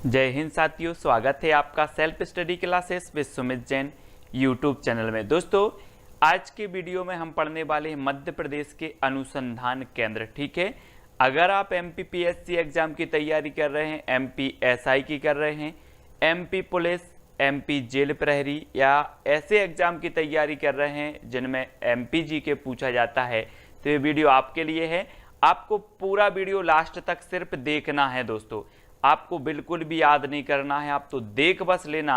जय हिंद साथियों, स्वागत है आपका self study classes with Sumit Jain YouTube channel में। दोस्तों, आज के वीडियो में हम पढ़ने वाले हैं मध्य प्रदेश के अनुसंधान केंद्र। ठीक है, अगर आप एमपीपीएससी एग्जाम की तैयारी कर रहे हैं, एमपीएसआई की कर रहे हैं, एमपी पुलिस, एमपी जेल प्रहरी या ऐसे एग्जाम की तैयारी कर रहे हैं जिनमें एमपीजी के पूछा जाता है, तो ये वीडियो आपके लिए है। आपको पूरा वीडियो लास्ट तक सिर्फ देखना है दोस्तों, आपको बिल्कुल भी याद नहीं करना है, आप तो देख बस लेना,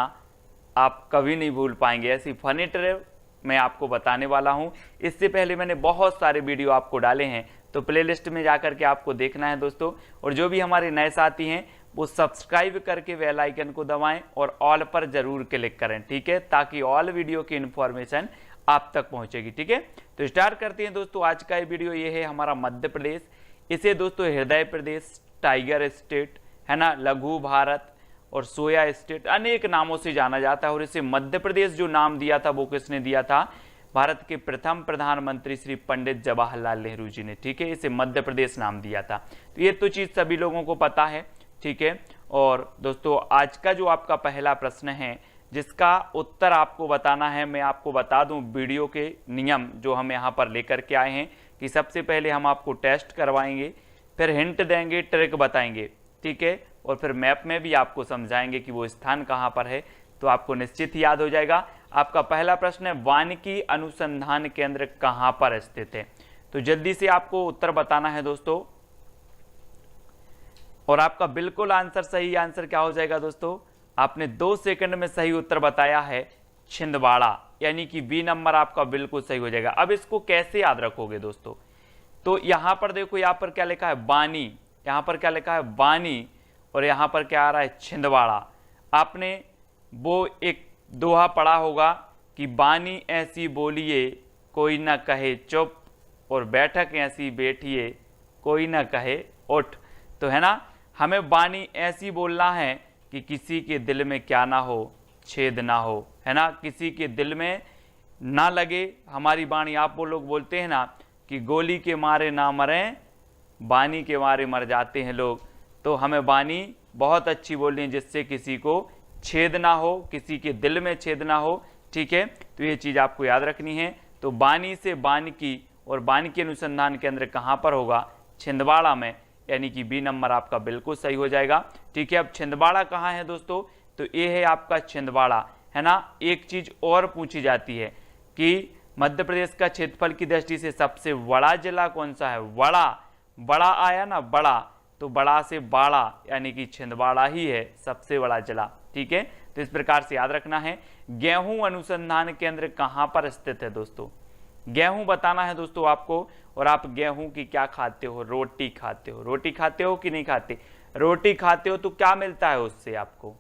आप कभी नहीं भूल पाएंगे। ऐसी फनी ट्रिक मैं आपको बताने वाला हूं। इससे पहले मैंने बहुत सारे वीडियो आपको डाले हैं, तो प्लेलिस्ट में जाकर के आपको देखना है दोस्तों। और जो भी हमारे नए साथी हैं वो सब्सक्राइब करके बेल आइकन को दबाएं और ऑल पर जरूर क्लिक करें, ठीक है, ताकि ऑल वीडियो की इन्फॉर्मेशन आप तक पहुंचेगी। ठीक है, तो स्टार्ट करते हैं दोस्तों। आज का ये वीडियो ये है हमारा मध्य प्रदेश। इसे दोस्तों हृदय प्रदेश, टाइगर स्टेट है ना, लघु भारत और सोया स्टेट अनेक नामों से जाना जाता है। और इसे मध्य प्रदेश जो नाम दिया था वो किसने दिया था? भारत के प्रथम प्रधानमंत्री श्री पंडित जवाहरलाल नेहरू जी ने। ठीक है, इसे मध्य प्रदेश नाम दिया था। तो ये तो चीज सभी लोगों को पता है। ठीक है, और दोस्तों आज का जो आपका पहला प्रश्न है जिसका उत्तर आपको बताना है, मैं आपको बता दूं वीडियो के नियम जो हम यहाँ पर लेकर के आए हैं कि सबसे पहले हम आपको टेस्ट करवाएंगे, फिर हिंट देंगे, ट्रिक बताएंगे, ठीक है, और फिर मैप में भी आपको समझाएंगे कि वो स्थान कहाँ पर है, तो आपको निश्चित ही याद हो जाएगा। आपका पहला प्रश्न है वानिकी अनुसंधान केंद्र कहाँ पर स्थित है? तो जल्दी से आपको उत्तर बताना है दोस्तों, और आपका बिल्कुल आंसर सही आंसर क्या हो जाएगा दोस्तों? आपने 2 सेकंड में सही उत्तर बताया है छिंदवाड़ा, यानी कि बी नंबर आपका बिल्कुल सही हो जाएगा। अब इसको कैसे याद रखोगे दोस्तों? तो यहां पर देखो, यहां पर क्या लिखा है? बानी, यहां पर क्या लिखा है? बानी, और यहां पर क्या आ रहा है? छिंदवाड़ा। आपने वो एक दोहा पढ़ा होगा कि बानी ऐसी बोलिए कोई ना कहे चुप, और बैठक ऐसी बैठिए कोई ना कहे उठ। तो है ना, हमें बानी ऐसी बोलना है कि किसी के दिल में क्या ना हो, छेद ना हो, है ना, किसी के दिल में ना लगे हमारी बाणी। आप वो लोग बोलते हैं ना कि गोली के मारे ना मरें, बानी के मारे मर जाते हैं लोग। तो हमें बानी बहुत अच्छी बोलनी है जिससे किसी को छेद ना हो, किसी के दिल में छेद ना हो। ठीक है, तो ये चीज आपको याद रखनी है। तो बानी से बानिकी, और बानिकी अनुसंधान केंद्र कहाँ पर होगा? छिंदवाड़ा में, यानी कि बी नंबर आपका बिल्कुल सही हो जाएगा। ठीक है, अब छिंदवाड़ा कहाँ है दोस्तों? तो ये है आपका छिंदवाड़ा, है ना। एक चीज और पूछी जाती है कि मध्य प्रदेश का क्षेत्रफल की दृष्टि से सबसे बड़ा जिला कौन सा है? बड़ा आया ना, बड़ा, तो बड़ा से बाड़ा, यानी कि छिंदवाड़ा ही है सबसे बड़ा जिला। ठीक है, तो इस प्रकार से याद रखना है। गेहूं अनुसंधान केंद्र कहां पर स्थित है दोस्तों? गेहूं बताना है दोस्तों आपको। और आप गेहूं की क्या खाते हो? रोटी खाते हो। रोटी खाते हो कि नहीं खाते? रोटी खाते हो तो क्या मिलता है उससे? आपको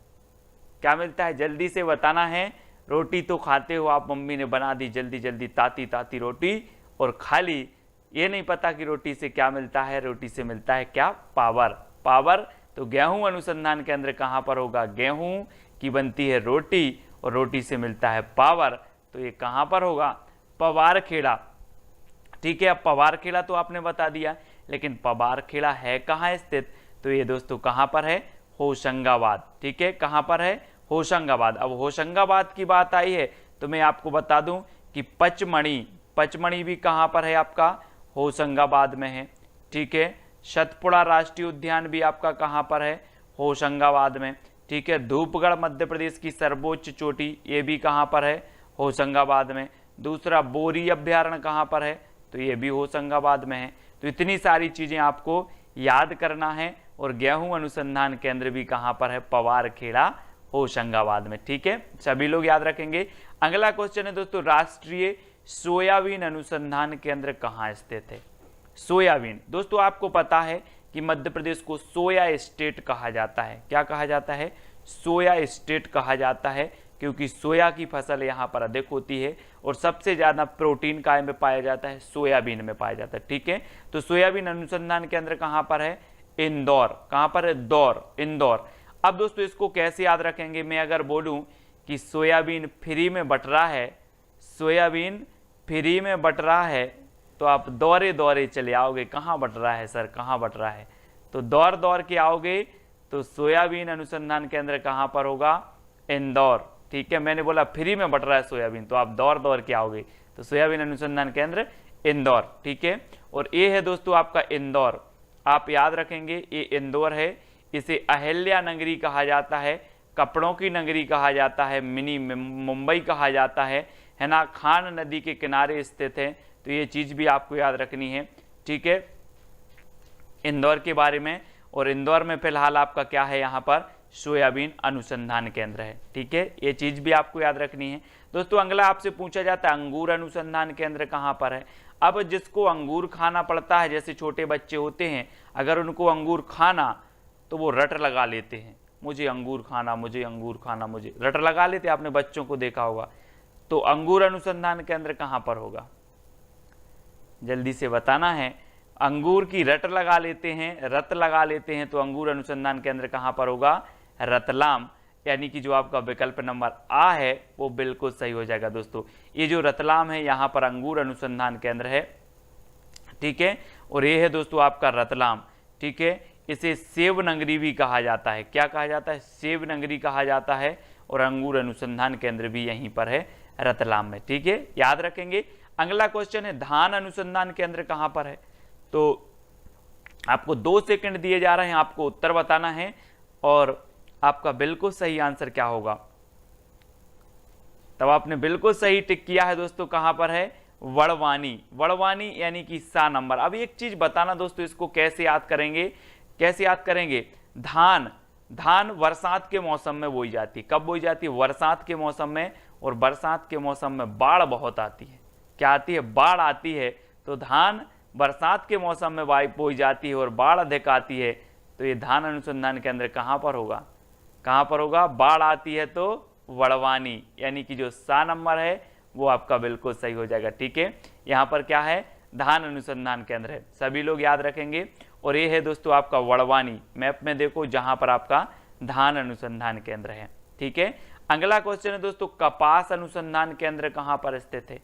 क्या मिलता है? जल्दी से बताना है। रोटी तो खाते हो आप, मम्मी ने बना दी जल्दी जल्दी ताती ताती रोटी और खा ली। ये नहीं पता कि रोटी से क्या मिलता है? रोटी से मिलता है क्या? पावर। पावर। तो गेहूं अनुसंधान केंद्र कहां पर होगा? गेहूं की बनती है रोटी और रोटी से मिलता है पावर, तो ये कहां पर होगा? पवारखेड़ा। ठीक है, अब पवारखेड़ा तो आपने बता दिया, लेकिन पवारखेड़ा है कहां स्थित? तो ये दोस्तों कहां पर है? होशंगाबाद। ठीक है, कहां पर है? होशंगाबाद। अब होशंगाबाद की बात आई है तो मैं आपको बता दूं कि पचमणी भी कहां पर है? आपका होशंगाबाद में है। ठीक है, सतपुड़ा राष्ट्रीय उद्यान भी आपका कहां पर है? होशंगाबाद में। ठीक है, धूपगढ़ मध्य प्रदेश की सर्वोच्च चोटी, ये भी कहां पर है? होशंगाबाद में। दूसरा बोरी अभ्यारण्य कहां पर है? तो ये भी होशंगाबाद में है। तो इतनी सारी चीजें आपको याद करना है। और गेहूं अनुसंधान केंद्र भी कहां पर है? पवारखेड़ा, होशंगाबाद में। ठीक है, सभी लोग याद रखेंगे। अगला क्वेश्चन है दोस्तों, राष्ट्रीय सोयाबीन अनुसंधान केंद्र कहां स्थित है? सोयाबीन दोस्तों आपको पता है कि मध्य प्रदेश को सोया स्टेट कहा जाता है। क्या कहा जाता है? सोया स्टेट कहा जाता है, क्योंकि सोया की फसल यहाँ पर अधिक होती है और सबसे ज्यादा प्रोटीन काय में पाया जाता है? सोयाबीन में पाया जाता है। ठीक है, तो सोयाबीन अनुसंधान केंद्र कहाँ पर है? इंदौर। कहाँ पर है? इंदौर। अब दोस्तों इसको कैसे याद रखेंगे? मैं अगर बोलूं कि सोयाबीन फ्री में बट रहा है, सोयाबीन फ्री में बट रहा है, तो आप दौरे दौरे चले आओगे। कहाँ बट रहा है सर, कहाँ बट रहा है? तो दौड़ दौड़ के आओगे तो सोयाबीन अनुसंधान केंद्र कहाँ पर होगा? इंदौर। ठीक है, मैंने बोला फ्री में बट रहा है सोयाबीन, तो आप दौड़ दौड़ के आओगे, तो सोयाबीन अनुसंधान केंद्र इंदौर। ठीक है, और ये है दोस्तों आपका इंदौर, आप याद रखेंगे ये इंदौर है। इसे अहिल्या नगरी कहा जाता है, कपड़ों की नगरी कहा जाता है, मिनी मुंबई कहा जाता है ना, खान नदी के किनारे स्थित है, तो ये चीज भी आपको याद रखनी है। ठीक है, इंदौर के बारे में, और इंदौर में फिलहाल आपका क्या है, यहाँ पर सोयाबीन अनुसंधान केंद्र है। ठीक है, ये चीज भी आपको याद रखनी है। दोस्तों अगला आपसे पूछा जाता है अंगूर अनुसंधान केंद्र कहाँ पर है। अब जिसको अंगूर खाना पड़ता है, जैसे छोटे बच्चे होते हैं, अगर उनको अंगूर खाना तो वो रट लगा लेते हैं, मुझे अंगूर खाना, मुझे अंगूर खाना, मुझे रट लगा लेते, आपने बच्चों को देखा होगा। तो अंगूर अनुसंधान केंद्र कहाँ पर होगा? जल्दी से बताना है। अंगूर की रट लगा लेते हैं, रत लगा लेते हैं, तो अंगूर अनुसंधान केंद्र कहाँ पर होगा? रतलाम। यानी कि जो आपका विकल्प नंबर आ है वो बिल्कुल सही हो जाएगा दोस्तों। ये जो रतलाम है यहाँ पर अंगूर अनुसंधान केंद्र है। ठीक है, और ये है दोस्तों आपका रतलाम। ठीक है, इसे सेब नगरी भी कहा जाता है। क्या कहा जाता है? सेब नगरी कहा जाता है, और अंगूर अनुसंधान केंद्र भी यहीं पर है, रतलाम में। ठीक है, याद रखेंगे। अगला क्वेश्चन है धान अनुसंधान केंद्र कहाँ पर है। तो आपको 2 सेकंड दिए जा रहे हैं, आपको उत्तर बताना है, और आपका बिल्कुल सही आंसर क्या होगा। तब आपने बिल्कुल सही टिक किया है दोस्तों। कहां पर है? वड़वानी। वड़वानी यानी कि सा नंबर। अब एक चीज बताना दोस्तों, इसको कैसे याद करेंगे, कैसे याद करेंगे? धान, धान बरसात के मौसम में बोई जाती है। कब बोई जाती है? बरसात के मौसम में, और बरसात के मौसम में बाढ़ बहुत आती है। क्या आती है? बाढ़ आती है। तो धान बरसात के मौसम में बोई जाती है और बाढ़ अधिक आती है, तो ये धान अनुसंधान केंद्र कहां पर होगा? कहां पर होगा? बाढ़ आती है तो वड़वानी, यानी कि जो सा नंबर है वो आपका बिल्कुल सही हो जाएगा। ठीक है, यहाँ पर क्या है? धान अनुसंधान केंद्र है, सभी लोग याद रखेंगे। और ये है दोस्तों आपका वड़वानी, मैप में देखो जहां पर आपका धान अनुसंधान केंद्र है। ठीक है, अगला क्वेश्चन है दोस्तों कपास अनुसंधान केंद्र कहां पर स्थित है।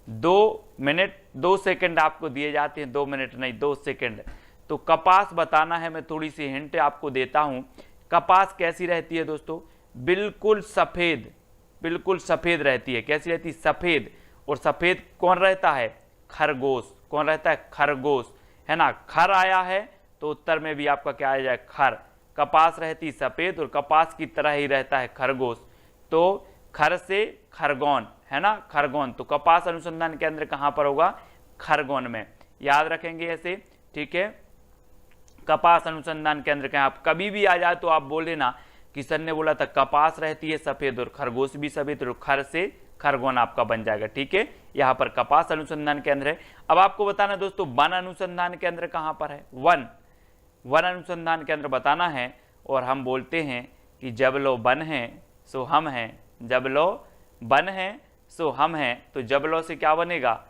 2 मिनट 2 सेकंड आपको दिए जाते हैं, 2 मिनट नहीं 2 सेकंड। तो कपास बताना है, मैं थोड़ी सी हिंट आपको देता हूं। कपास कैसी रहती है दोस्तों? बिल्कुल सफेद, बिल्कुल सफेद रहती है। कैसी रहती है? सफेद। और सफेद कौन रहता है? खरगोश। कौन रहता है? खरगोश, है ना। खर आया है तो उत्तर में भी आपका क्या आ जाए? खर। कपास रहती सफेद और कपास की तरह ही रहता है खरगोश, तो खर से खरगोन, है ना, खरगोन। तो कपास अनुसंधान केंद्र कहां पर होगा? खरगोन में। याद रखेंगे ऐसे। ठीक है, कपास अनुसंधान केंद्र का आप कभी भी आ जाए तो आप बोल देना कि सर ने बोला था कपास रहती है सफेद और खरगोश भी सफेद, और खर से खरगोन आपका बन जाएगा। ठीक है, यहाँ पर कपास अनुसंधान केंद्र है। अब आपको बताना दोस्तों वन अनुसंधान केंद्र कहाँ पर है? वन, वन अनुसंधान केंद्र बताना है। और हम बोलते हैं कि जब लो बन है सो हम हैं, जब लो बन है सो हम हैं। तो जबलो से क्या बनेगा?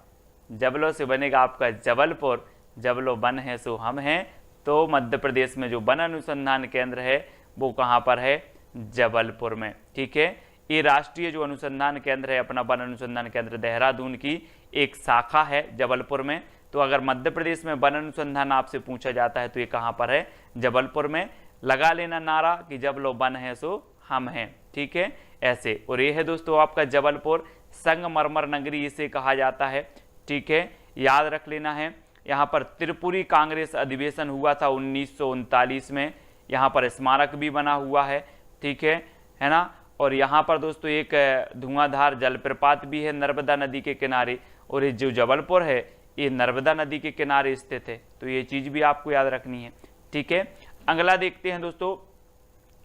जबलो से बनेगा आपका जबलपुर। जबलो बन है सो हम हैं। तो मध्य प्रदेश में जो वन अनुसंधान केंद्र है वो कहाँ पर है? जबलपुर में। ठीक है, ये राष्ट्रीय जो अनुसंधान केंद्र है अपना वन अनुसंधान केंद्र देहरादून की एक शाखा है जबलपुर में। तो अगर मध्य प्रदेश में वन अनुसंधान आपसे पूछा जाता है तो ये कहाँ पर है? जबलपुर में। लगा लेना नारा कि जब लो बन है सो हम हैं। ठीक है, ऐसे। और ये है दोस्तों आपका जबलपुर, संगमरमर नगरी इसे कहा जाता है। ठीक है, याद रख लेना है। यहाँ पर त्रिपुरी कांग्रेस अधिवेशन हुआ था 1939 में, यहाँ पर स्मारक भी बना हुआ है। ठीक है ना। और यहाँ पर दोस्तों एक धुआंधार जलप्रपात भी है नर्मदा नदी के किनारे, और ये जो जबलपुर है ये नर्मदा नदी के किनारे स्थित है। तो ये चीज भी आपको याद रखनी है। ठीक है, अगला देखते हैं दोस्तों,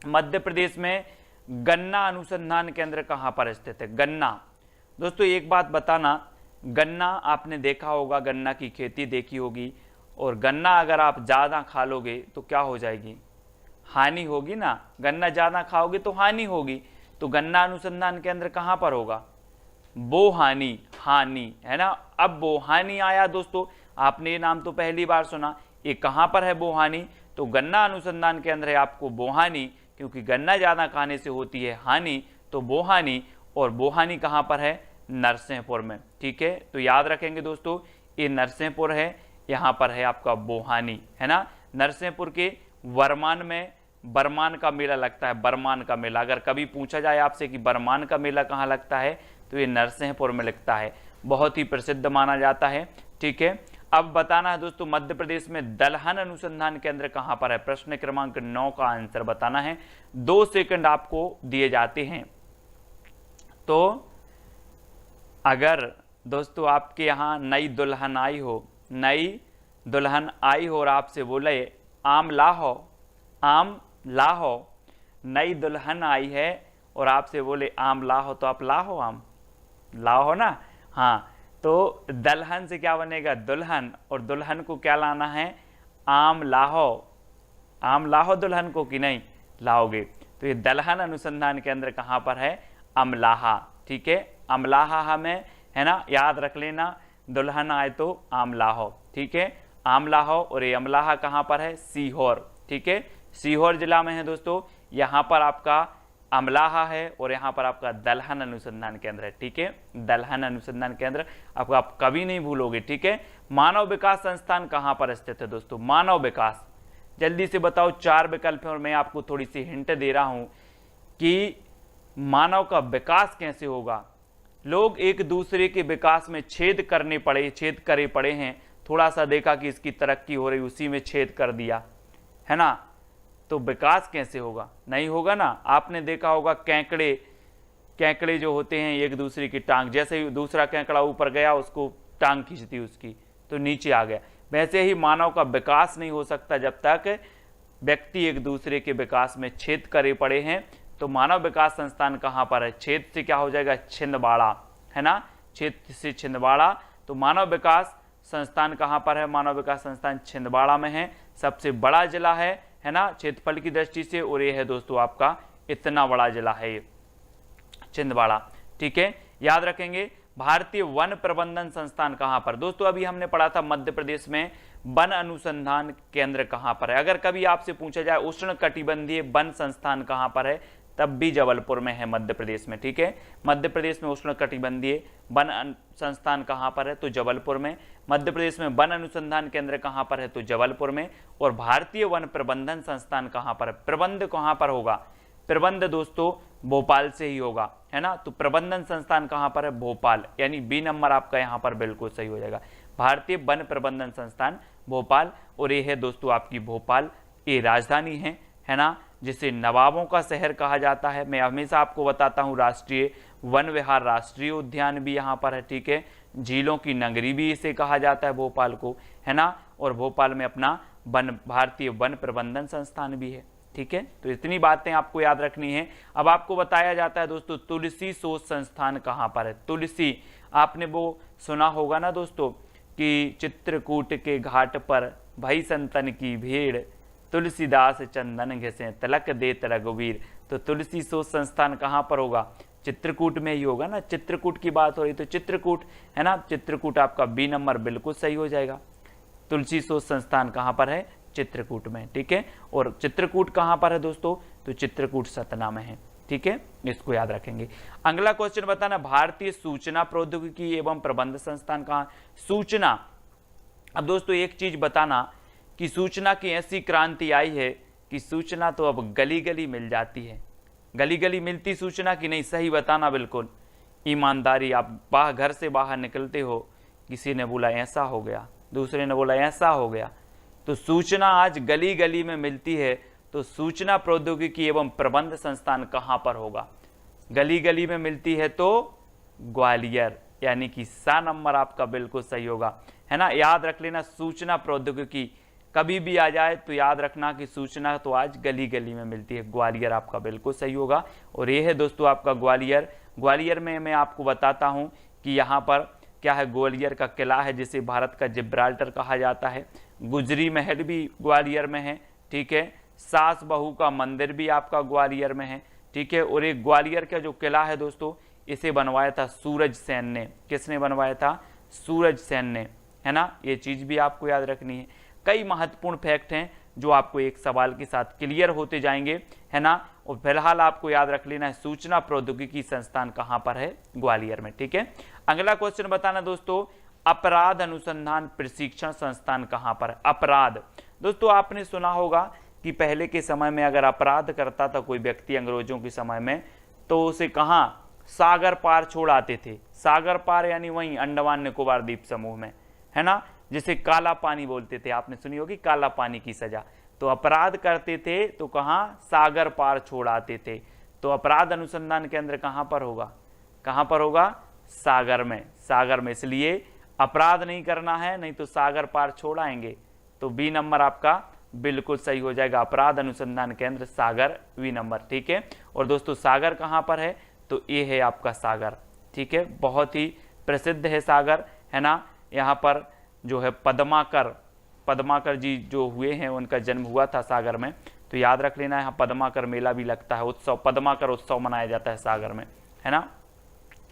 मध्य प्रदेश में गन्ना अनुसंधान केंद्र कहाँ पर स्थित है? गन्ना। दोस्तों एक बात बताना, गन्ना आपने देखा होगा, गन्ना की खेती देखी होगी, और गन्ना अगर आप ज़्यादा खा लोगे तो क्या हो जाएगी? हानि होगी ना। गन्ना ज़्यादा खाओगे तो हानि होगी। तो गन्ना अनुसंधान केंद्र कहाँ पर होगा? बोहानी, हानि, है ना। अब बोहानी आया दोस्तों, आपने ये नाम तो पहली बार सुना। ये कहाँ पर है बोहानी? तो गन्ना अनुसंधान केंद्र है आपको बोहानी, क्योंकि गन्ना ज़्यादा खाने से होती है हानि, तो बोहानी। और बोहानी कहाँ पर है? नरसिंहपुर में। ठीक है, तो याद रखेंगे दोस्तों ये नरसिंहपुर है, यहाँ पर है आपका बोहानी, है ना। नरसिंहपुर के वर्मान में बरमान का मेला लगता है, बरमान का मेला। अगर कभी पूछा जाए आपसे कि बरमान का मेला कहाँ लगता है, तो ये नरसिंहपुर में लगता है, बहुत ही प्रसिद्ध माना जाता है। ठीक है, अब बताना है दोस्तों मध्य प्रदेश में दलहन अनुसंधान केंद्र कहां पर है। प्रश्न क्रमांक 9 का आंसर बताना है, 2 सेकंड आपको दिए जाते हैं। तो अगर दोस्तों आपके यहां नई दुल्हन आई हो, नई दुल्हन आई हो और आपसे बोले आम लाहो, आम लाहो, नई दुल्हन आई है और आपसे बोले आम लाहो, तो आप लाहो, आम लाहो ना। हाँ, तो दलहन से क्या बनेगा, दुल्हन, और दुल्हन को क्या लाना है, आम लाहो। आम लाहो दुल्हन को कि नहीं लाओगे। तो ये दलहन अनुसंधान केंद्र कहाँ पर है, अमलाहा। ठीक है, अमलाहा हमें है ना याद रख लेना, दुल्हन आए तो आम लाहो। ठीक है, आम लाहो, और ये अमलाहा कहाँ पर है, सीहोर। ठीक है, सीहोर जिला में है दोस्तों। यहाँ पर आपका अमलाहा है और यहाँ पर आपका दलहन अनुसंधान केंद्र है। ठीक है, दलहन अनुसंधान केंद्र आपको आप कभी नहीं भूलोगे। ठीक है, मानव विकास संस्थान कहाँ पर स्थित है दोस्तों, मानव विकास, जल्दी से बताओ, 4 विकल्प हैं और मैं आपको थोड़ी सी हिंट दे रहा हूं कि मानव का विकास कैसे होगा। लोग एक दूसरे के विकास में छेद करे पड़े हैं, थोड़ा सा देखा कि इसकी तरक्की हो रही, उसी में छेद कर दिया, है ना, तो विकास कैसे होगा, नहीं होगा ना। आपने देखा होगा केकड़े जो होते हैं एक दूसरे की टांग, जैसे ही दूसरा केकड़ा ऊपर गया उसको टांग खींचती उसकी, तो नीचे आ गया। वैसे ही मानव का विकास नहीं हो सकता जब तक व्यक्ति एक दूसरे के विकास में छेद करे पड़े हैं। तो मानव विकास संस्थान कहाँ पर है, छेद से क्या हो जाएगा, छिंदवाड़ा, है ना, छेद से छिंदवाड़ा। तो मानव विकास संस्थान कहाँ पर है, मानव विकास संस्थान छिंदवाड़ा में है, सबसे बड़ा जिला है ना, क्षेत्रफल की दृष्टि से, और ये है दोस्तों आपका इतना बड़ा जिला है ये छिंदवाड़ा। ठीक है, याद रखेंगे। भारतीय वन प्रबंधन संस्थान कहां पर, दोस्तों अभी हमने पढ़ा था मध्य प्रदेश में वन अनुसंधान केंद्र कहां पर है। अगर कभी आपसे पूछा जाए उष्ण कटिबंधीय वन संस्थान कहां पर है, तब भी जबलपुर में है मध्य प्रदेश में। ठीक है, मध्य प्रदेश में उष्ण कटिबंधीय वन संस्थान कहां पर है, तो जबलपुर में। मध्य प्रदेश में वन अनुसंधान केंद्र कहां पर है, तो जबलपुर में। और भारतीय वन प्रबंधन संस्थान कहां पर है, प्रबंध कहां पर होगा, प्रबंध दोस्तों भोपाल से ही होगा, है ना। तो प्रबंधन संस्थान कहां पर है, भोपाल, यानी बी नंबर आपका यहां पर बिल्कुल सही हो जाएगा, भारतीय वन प्रबंधन संस्थान भोपाल। और ये है दोस्तों आपकी भोपाल, ये राजधानी है ना, जिसे नवाबों का शहर कहा जाता है। मैं हमेशा आपको बताता हूँ राष्ट्रीय वन विहार राष्ट्रीय उद्यान भी यहाँ पर है। ठीक है, झीलों की नगरी भी इसे कहा जाता है भोपाल को, है ना। और भोपाल में अपना भारतीय वन प्रबंधन संस्थान भी है। ठीक है, तो इतनी बातें आपको याद रखनी है। अब आपको बताया जाता है दोस्तों तुलसी शोध संस्थान कहाँ पर है। तुलसी, आपने वो सुना होगा ना दोस्तों कि चित्रकूट के घाट पर भई संतन की भीड़, तुलसीदास चंदन घिसे तिलक देत रघुवीर। तो तुलसी शोध संस्थान कहाँ पर होगा, चित्रकूट में ही होगा ना। चित्रकूट की बात हो रही तो चित्रकूट, है ना, चित्रकूट आपका बी नंबर बिल्कुल सही हो जाएगा। तुलसी शोध संस्थान कहाँ पर है, चित्रकूट में। ठीक है, और चित्रकूट कहाँ पर है दोस्तों, तो चित्रकूट सतना में है। ठीक है, इसको याद रखेंगे। अगला क्वेश्चन बताना, भारतीय सूचना प्रौद्योगिकी एवं प्रबंध संस्थान कहाँ, सूचना। अब दोस्तों एक चीज बताना कि सूचना की ऐसी क्रांति आई है कि सूचना तो अब गली गली मिल जाती है। गली गली मिलती सूचना की नहीं, सही बताना बिल्कुल ईमानदारी। आप घर से बाहर निकलते हो, किसी ने बोला ऐसा हो गया, दूसरे ने बोला ऐसा हो गया, तो सूचना आज गली गली में मिलती है। तो सूचना प्रौद्योगिकी एवं प्रबंध संस्थान कहाँ पर होगा, गली गली में मिलती है तो ग्वालियर, यानी कि सा नंबर आपका बिल्कुल सही होगा, है ना। याद रख लेना, सूचना प्रौद्योगिकी कभी भी आ जाए तो याद रखना कि सूचना तो आज गली गली में मिलती है, ग्वालियर आपका बिल्कुल सही होगा। और ये है दोस्तों आपका ग्वालियर। ग्वालियर में मैं आपको बताता हूँ कि यहाँ पर क्या है, ग्वालियर का किला है जिसे भारत का जिब्राल्टर कहा जाता है। गुजरी महल भी ग्वालियर में है। ठीक है, सास बहू का मंदिर भी आपका ग्वालियर में है। ठीक है, और एक ग्वालियर का जो किला है दोस्तों, इसे बनवाया था सूरज सेन ने। किसने बनवाया था, सूरज सेन ने, है ना। ये चीज भी आपको याद रखनी है। कई महत्वपूर्ण फैक्ट हैं जो आपको एक सवाल के साथ क्लियर होते जाएंगे, है ना। और फिलहाल आपको याद रख लेना है सूचना प्रौद्योगिकी संस्थान कहाँ पर है, ग्वालियर में। ठीक है, अगला क्वेश्चन बताना दोस्तों, अपराध अनुसंधान प्रशिक्षण संस्थान कहाँ पर है। अपराध, दोस्तों आपने सुना होगा कि कि पहले के समय में अगर अपराध करता था कोई व्यक्ति अंग्रेजों के समय में, तो उसे कहाँ सागर पार छोड़ आते थे। सागर पार यानी वहीं अंडमान निकोबार द्वीप समूह में, है ना, जिसे काला पानी बोलते थे, आपने सुनी होगी काला पानी की सजा। तो अपराध करते थे तो कहाँ सागर पार छोड़ आते थे। तो अपराध अनुसंधान केंद्र कहाँ पर होगा, कहाँ पर होगा, सागर में, सागर में। इसलिए अपराध नहीं करना है, नहीं तो सागर पार छोड़ आएंगे। तो बी नंबर आपका बिल्कुल सही हो जाएगा, अपराध अनुसंधान केंद्र सागर, बी नंबर, ठीक है। और दोस्तों सागर कहाँ पर है, तो ये है आपका सागर, ठीक है, बहुत ही प्रसिद्ध है सागर, है ना। यहाँ पर जो है पद्माकर जी जो हुए हैं, उनका जन्म हुआ था सागर में, तो याद रख लेना। यहाँ पद्माकर मेला भी लगता है, उत्सव, पद्माकर उत्सव मनाया जाता है सागर में, है ना,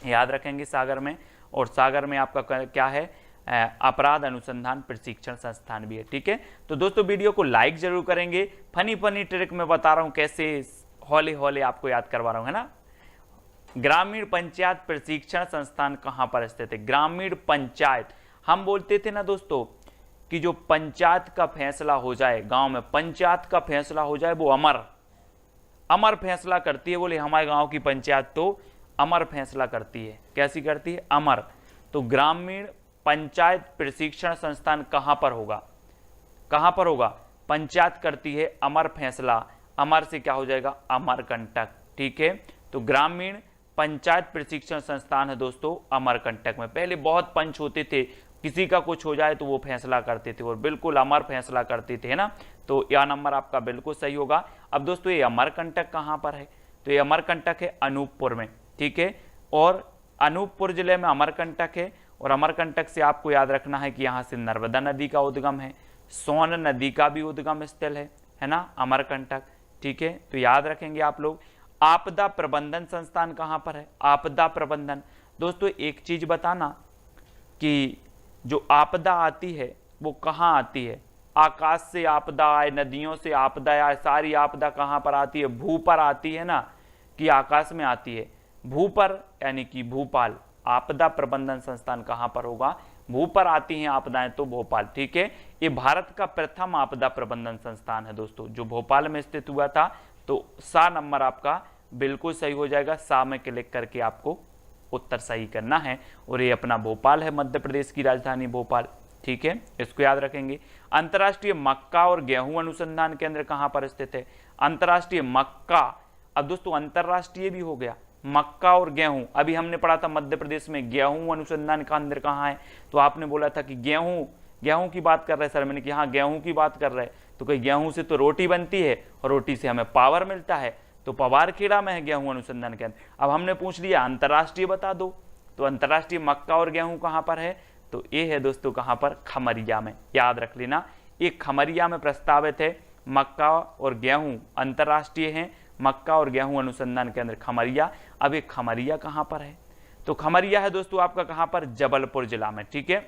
याद रखेंगे सागर में। और सागर में आपका क्या है, अपराध अनुसंधान प्रशिक्षण संस्थान भी है, ठीक है। तो दोस्तों वीडियो को लाइक जरूर करेंगे। फनी फनी ट्रिक में बता रहा हूँ, कैसे हौले हौले आपको याद करवा रहा हूँ, है ना। ग्रामीण पंचायत प्रशिक्षण संस्थान कहाँ पर स्थित है, ग्रामीण पंचायत। हम बोलते थे ना दोस्तों कि जो पंचायत का फैसला हो जाए, गांव में पंचायत का फैसला हो जाए, वो अमर फैसला करती है। बोले हमारे गांव की पंचायत तो अमर फैसला करती है। कैसी करती है, अमर। तो ग्रामीण पंचायत प्रशिक्षण संस्थान कहां पर होगा, कहां पर होगा, पंचायत करती है अमर फैसला, अमर से क्या हो जाएगा, अमरकंटक, ठीक है। तो ग्रामीण पंचायत प्रशिक्षण संस्थान है दोस्तों अमरकंटक में। पहले बहुत पंच होते थे, किसी का कुछ हो जाए तो वो फैसला करते थे और बिल्कुल अमर फैसला करते थे, है ना। तो यह नंबर आपका बिल्कुल सही होगा। अब दोस्तों ये अमरकंटक कहां पर है, तो ये अमरकंटक है अनूपपुर में, ठीक है। और अनूपपुर जिले में अमरकंटक है। और अमरकंटक से आपको याद रखना है कि यहाँ से नर्मदा नदी का उद्गम है, सोन नदी का भी उद्गम स्थल है ना, अमरकंटक, ठीक है। तो याद रखेंगे आप लोग। आपदा प्रबंधन संस्थान कहाँ पर है, आपदा प्रबंधन। दोस्तों एक चीज बताना कि जो आपदा आती है वो कहाँ आती है, आकाश से आपदा आए, नदियों से आपदा आए, सारी आपदा कहाँ पर आती है, भू पर आती है ना, कि आकाश में आती है, भू पर, यानी कि भोपाल। आपदा प्रबंधन संस्थान कहां पर होगा, भू पर आती हैं आपदाएं तो भोपाल, ठीक है। ये भारत का प्रथम आपदा प्रबंधन संस्थान है दोस्तों, जो भोपाल में स्थित हुआ था। तो सा नंबर आपका बिल्कुल सही हो जाएगा, सा में क्लिक करके आपको उत्तर सही करना है। और ये अपना भोपाल है, मध्य प्रदेश की राजधानी भोपाल, ठीक है, इसको याद रखेंगे। अंतर्राष्ट्रीय मक्का और गेहूं अनुसंधान केंद्र कहां पर स्थित है, अंतर्राष्ट्रीय मक्का। अब दोस्तों अंतर्राष्ट्रीय भी हो गया, मक्का और गेहूं। अभी हमने पढ़ा था मध्य प्रदेश में गेहूं अनुसंधान केंद्र कहाँ है, तो आपने बोला था कि गेहूं की बात कर रहे सर, मैंने कहा हाँ गेहूं की बात कर रहे, तो कहीं गेहूं से तो रोटी बनती है और रोटी से हमें पावर मिलता है, तो पवारखेड़ा में है गेहूं अनुसंधान केंद्र। अब हमने पूछ लिया अंतर्राष्ट्रीय बता दो, तो अंतर्राष्ट्रीय मक्का और गेहूं कहाँ पर है, तो ये है दोस्तों कहाँ पर, खमरिया में, याद रख लेना। ये खमरिया में प्रस्तावित है, मक्का और गेहूं अंतर्राष्ट्रीय है, मक्का और गेहूं अनुसंधान केंद्र खमरिया। अब ये खमरिया कहां पर है, तो खमरिया है दोस्तों आपका कहां पर, जबलपुर जिला में, ठीक है,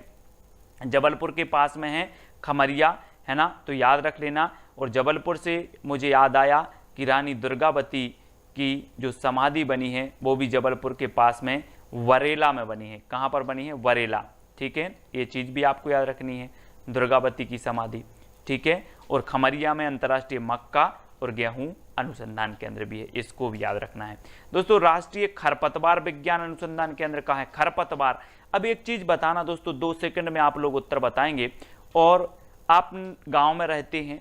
जबलपुर के पास में है खमरिया, है ना। तो याद रख लेना। और जबलपुर से मुझे याद आया कि रानी दुर्गावती की जो समाधि बनी है वो भी जबलपुर के पास में वरेला में बनी है। कहां पर बनी है, वरेला, ठीक है, ये चीज भी आपको याद रखनी है, दुर्गावती की समाधि, ठीक है। और खमरिया में अंतर्राष्ट्रीय मक्का और गेहूं अनुसंधान केंद्र भी है, इसको भी याद रखना है दोस्तों। राष्ट्रीय खरपतवार विज्ञान अनुसंधान केंद्र कहाँ है, खरपतवार। अब एक चीज बताना दोस्तों, 2 सेकंड में आप लोग उत्तर बताएंगे। और आप गांव में रहते हैं,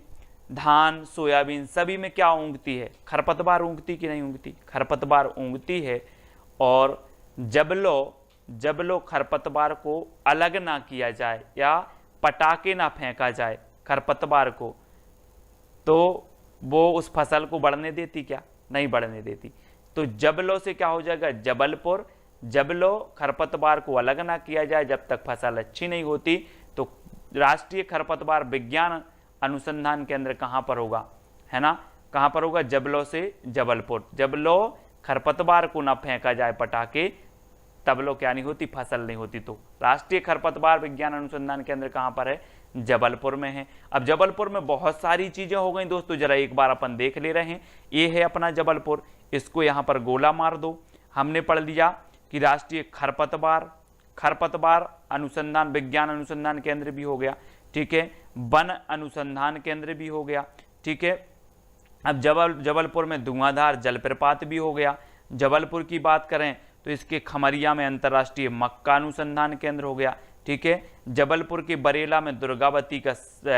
धान सोयाबीन सभी में क्या ऊँगती है, खरपतवार ऊँगती कि नहीं ऊँगती, खरपतवार ऊँगती है। और जब लो खरपतवार को अलग ना किया जाए या पटाके ना फेंका जाए खरपतवार को, तो वो उस फसल को बढ़ने देती क्या, नहीं बढ़ने देती। तो जबलो से क्या हो जाएगा, जबलपुर। जबलो खरपतवार को अलग ना किया जाए जब तक फसल अच्छी नहीं होती, तो राष्ट्रीय खरपतवार विज्ञान अनुसंधान केंद्र कहाँ पर होगा, है ना, कहाँ पर होगा, जबलो से जबलपुर। जबलो खरपतवार को ना फेंका जाए पटाके, तब लो क्या नहीं होती, फसल नहीं होती। तो राष्ट्रीय खरपतवार विज्ञान अनुसंधान केंद्र कहाँ पर है, जबलपुर में है। अब जबलपुर में बहुत सारी चीजें हो गई दोस्तों, जरा एक बार अपन देख ले रहे हैं। ये है अपना जबलपुर, इसको यहाँ पर गोला मार दो। हमने पढ़ लिया कि राष्ट्रीय खरपतवार अनुसंधान विज्ञान अनुसंधान केंद्र भी हो गया, ठीक है, वन अनुसंधान केंद्र भी हो गया, ठीक है, अब जबलपुर में धुआंधार जलप्रपात भी हो गया। जबलपुर की बात करें तो इसके खमरिया में अंतर्राष्ट्रीय मक्का अनुसंधान केंद्र हो गया। ठीक है, जबलपुर के बरेला में दुर्गावती का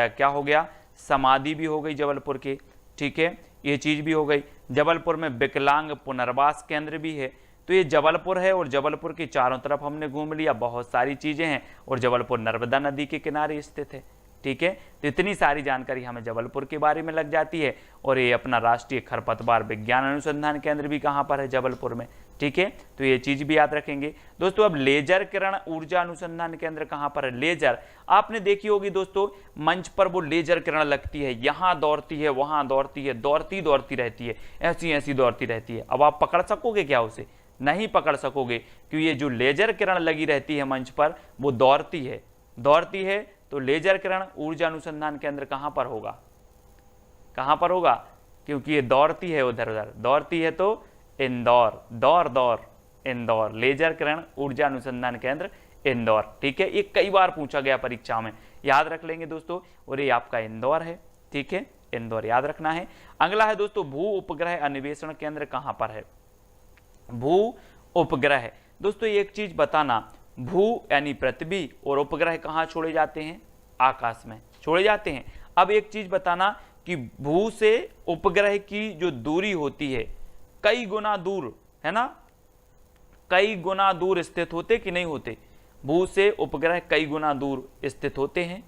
क्या हो गया, समाधि भी हो गई जबलपुर के। ठीक है, ये चीज भी हो गई। जबलपुर में विकलांग पुनर्वास केंद्र भी है। तो ये जबलपुर है और जबलपुर के चारों तरफ हमने घूम लिया, बहुत सारी चीजें हैं और जबलपुर नर्मदा नदी के किनारे स्थित है। ठीक है, तो इतनी सारी जानकारी हमें जबलपुर के बारे में लग जाती है। और ये अपना राष्ट्रीय खरपतवार विज्ञान अनुसंधान केंद्र भी कहाँ पर है, जबलपुर में। ठीक है, तो ये चीज भी याद रखेंगे दोस्तों। अब लेजर किरण ऊर्जा अनुसंधान केंद्र कहाँ पर है। लेजर आपने देखी होगी दोस्तों, मंच पर वो लेजर किरण लगती है, यहाँ दौड़ती है, वहां दौड़ती है, दौड़ती दौड़ती रहती है, ऐसी ऐसी दौड़ती रहती है। अब आप पकड़ सकोगे क्या उसे, नहीं पकड़ सकोगे, क्योंकि ये जो लेजर किरण लगी रहती है मंच पर वो दौड़ती है, दौड़ती है। तो लेजर किरण ऊर्जा अनुसंधान केंद्र कहां पर होगा, कहां पर होगा, क्योंकि ये दौड़ती है उधर उधर, दौड़ती है तो इंदौर, दौर दौर इंदौर, लेजर किरण ऊर्जा अनुसंधान केंद्र इंदौर। ठीक है, ये कई बार पूछा गया परीक्षा में, याद रख लेंगे दोस्तों। और ये आपका इंदौर है। ठीक है, इंदौर याद रखना है। अगला है दोस्तों, भू उपग्रह अन्वेषण केंद्र कहां पर है। भू उपग्रह दोस्तों एक चीज बताना, भू यानी पृथ्वी और उपग्रह कहाँ छोड़े जाते हैं, आकाश में छोड़े जाते हैं। अब एक चीज बताना कि भू से उपग्रह की जो दूरी होती है कई गुना दूर है ना, कई गुना दूर स्थित होते कि नहीं होते, भू से उपग्रह कई गुना दूर स्थित होते हैं,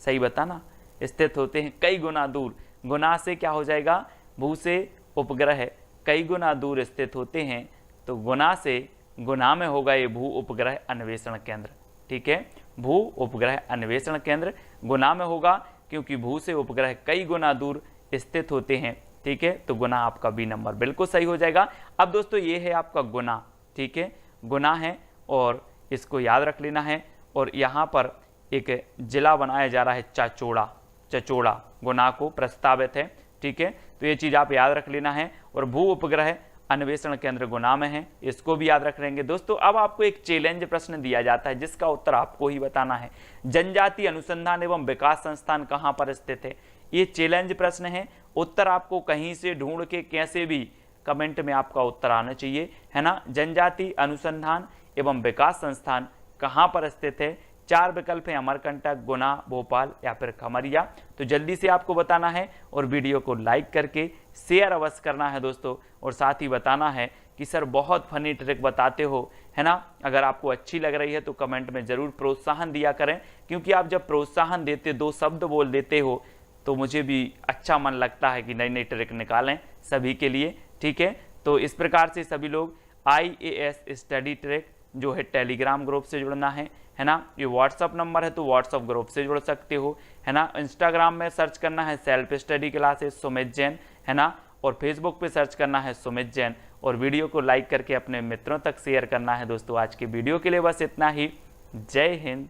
सही बताना, स्थित होते हैं कई गुना दूर। गुना से क्या हो जाएगा, भू से उपग्रह कई गुना दूर स्थित होते हैं, तो गुना से गुना में होगा ये भू उपग्रह अन्वेषण केंद्र। ठीक है, भू उपग्रह अन्वेषण केंद्र गुना में होगा, क्योंकि भू से उपग्रह कई गुना दूर स्थित होते हैं। ठीक है, तो गुना आपका बी नंबर बिल्कुल सही हो जाएगा। अब दोस्तों ये है आपका गुना। ठीक है, गुना है और इसको याद रख लेना है। और यहाँ पर एक जिला बनाया जा रहा है चाचौड़ा, चचौड़ा गुना को प्रस्तावित है। ठीक है, तो ये चीज आप याद रख लेना है। और भू उपग्रह अन्वेषण केंद्र गुना में है, इसको भी याद रख लेंगे दोस्तों। अब आपको एक चैलेंज प्रश्न दिया जाता है जिसका उत्तर आपको ही बताना है। जनजाति अनुसंधान एवं विकास संस्थान कहां पर स्थित है, ये चैलेंज प्रश्न है। उत्तर आपको कहीं से ढूंढ के कैसे भी कमेंट में आपका उत्तर आना चाहिए, है ना। जनजाति अनुसंधान एवं विकास संस्थान कहां पर स्थित है, 4 विकल्प हैं, अमरकंटक, गुना, भोपाल या फिर खमरिया। तो जल्दी से आपको बताना है और वीडियो को लाइक करके शेयर अवश्य करना है दोस्तों। और साथ ही बताना है कि सर बहुत फनी ट्रिक बताते हो, है ना। अगर आपको अच्छी लग रही है तो कमेंट में जरूर प्रोत्साहन दिया करें, क्योंकि आप जब प्रोत्साहन देते, 2 शब्द बोल देते हो, तो मुझे भी अच्छा मन लगता है कि नई नई ट्रिक निकालें सभी के लिए। ठीक है, तो इस प्रकार से सभी लोग IAS स्टडी ट्रिक जो है टेलीग्राम ग्रुप से जुड़ना है ना। ये व्हाट्सअप नंबर है तो व्हाट्सअप ग्रुप से जुड़ सकते हो, है ना। इंस्टाग्राम में सर्च करना है self study classes Sumit Jain, है ना। और फेसबुक पे सर्च करना है सुमित जैन। और वीडियो को लाइक करके अपने मित्रों तक शेयर करना है दोस्तों। आज के वीडियो के लिए बस इतना ही। जय हिंद,